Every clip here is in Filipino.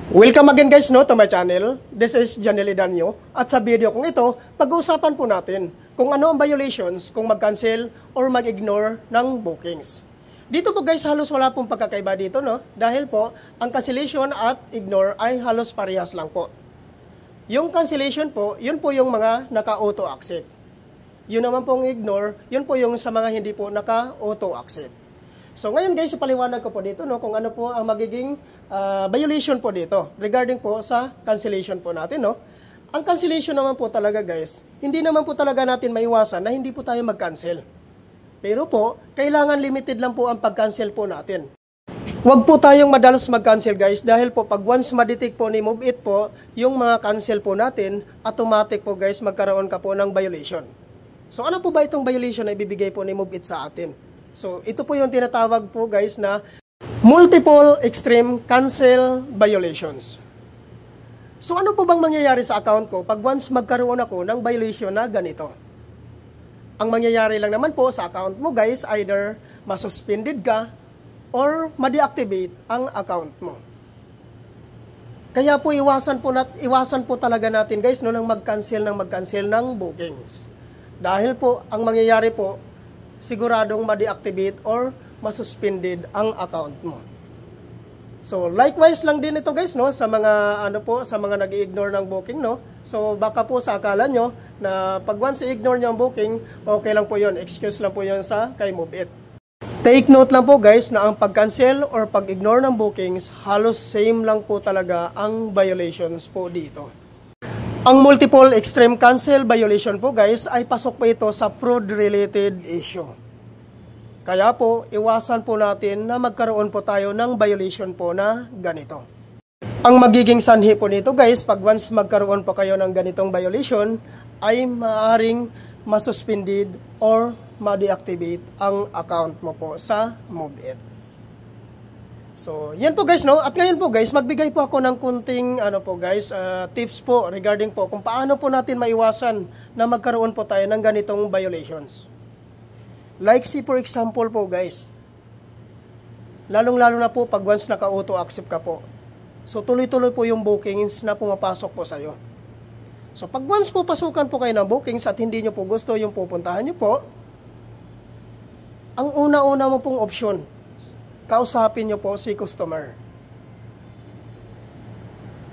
Welcome again guys to my channel. This is Janely Danyo. At sa video kong ito, pag-uusapan po natin kung ano ang violations kung mag-cancel or mag-ignore ng bookings. Dito po guys, halos wala pong pagkakaiba dito, no? Dahil po, ang cancellation at ignore ay halos parehas lang po. Yung cancellation po, yun po yung mga naka-auto accept. Yun naman pong ignore, yun po yung sa mga hindi po naka-auto accept. So ngayon guys, ipaliwanag ko po dito no, kung ano po ang magiging violation po dito regarding po sa cancellation po natin. No? Ang cancellation naman po talaga guys, hindi naman po talaga natin maiwasan na hindi po tayo mag-cancel. Pero po, kailangan limited lang po ang pag-cancel po natin. Huwag po tayong madalas mag-cancel guys dahil po pag once ma-detect po ni MoveIt po, yung mga cancel po natin, automatic po guys magkaroon ka po ng violation. So ano po ba itong violation na ibibigay po ni MoveIt sa atin? So, ito po yung tinatawag po guys na multiple extreme cancel violations. So, ano po bang mangyayari sa account ko pag once magkaroon ako ng violation na ganito? Ang mangyayari lang naman po sa account mo guys, either masuspended ka or ma-deactivate ang account mo. Kaya po iwasan po talaga natin guys no, nang mag-cancel ng bookings. Dahil po, ang mangyayari po, siguradong ma-deactivate or masuspended ang account mo. So likewise lang din ito guys no sa mga sa mga nag-ignore ng booking no. So baka po sa akala nyo na pag once i-ignore nyo ang booking, okay lang po 'yon. Excuse lang po 'yon sa kay MoveIt. Take note lang po guys na ang pag-cancel or pag-ignore ng bookings, halos same lang po talaga ang violations po dito. Ang multiple extreme cancel violation po guys ay pasok po ito sa fraud-related issue. Kaya po, iwasan po natin na magkaroon po tayo ng violation po na ganito. Ang magiging sanhi po nito guys, pag once magkaroon po kayo ng ganitong violation, ay maaaring masuspended or ma-deactivate ang account mo po sa MoveIt. So, yan po guys, no? At ngayon po guys, magbigay po ako ng kunting tips po regarding po kung paano po natin maiwasan na magkaroon po tayo ng ganitong violations. Like see for example po guys, lalong-lalo na po pag once naka-auto accept ka po. So, tuloy-tuloy po yung bookings na pumapasok po sa'yo. So, pag once po pasukan po kayo ng bookings at hindi nyo po gusto yung pupuntahan nyo po, ang una-una mo pong option, kausapin nyo po si customer.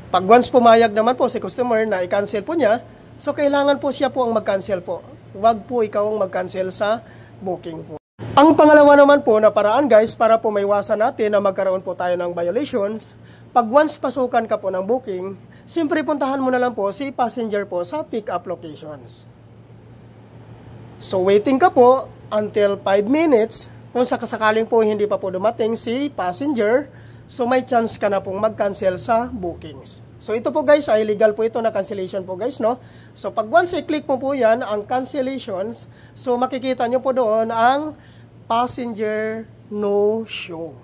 Pag once pumayag naman po si customer na i-cancel po niya, so kailangan po siya po ang mag-cancel po. Huwag po ikaw ang mag-cancel sa booking po. Ang pangalawa naman po na paraan guys, para po maiwasan natin na magkaroon po tayo ng violations, pag once pasukan ka po ng booking, siyempre puntahan mo na lang po si passenger po sa pick-up locations. So waiting ka po until 5 minutes. Kung sakasakaling po hindi pa po dumating si passenger, so may chance ka na pong mag-cancel sa bookings. So ito po guys, ay legal po ito na cancellation po guys, no? So pag once i-click mo po yan, ang cancellations, so makikita nyo po doon ang passenger no show.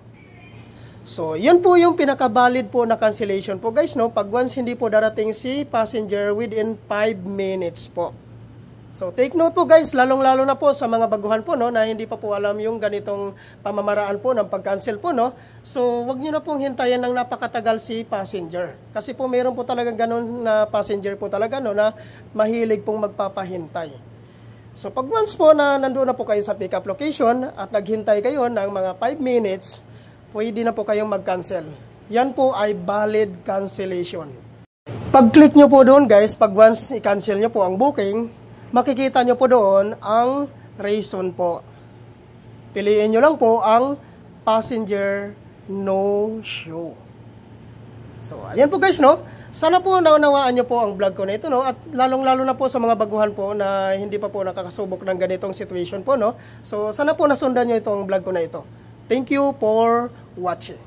So yan po yung pinaka-valid po na cancellation po guys, no? Pag once hindi po darating si passenger within 5 minutes po. So, take note po guys, lalong-lalo na po sa mga baguhan po, no, na hindi pa po alam yung ganitong pamamaraan po ng pag-cancel po, no. So, wag nyo na pong hintayin ng napakatagal si passenger. Kasi po, meron po talaga ganun na passenger po talaga, no, na mahilig pong magpapahintay. So, pag once po na nandoon na po kayo sa pick-up location at naghintay kayo ng mga 5 minutes, pwede na po kayong mag-cancel. Yan po ay valid cancellation. Pag-click nyo po doon guys, pag once i-cancel nyo po ang booking, makikita nyo po doon ang reason po. Piliin nyo lang po ang passenger no show. So, ayan po guys, no? Sana po naunawaan nyo po ang vlog ko na ito, no? At lalong-lalo na po sa mga baguhan po na hindi pa po nakakasubok ng ganitong situation po, no? So, sana po nasundan nyo itong vlog ko na ito. Thank you for watching.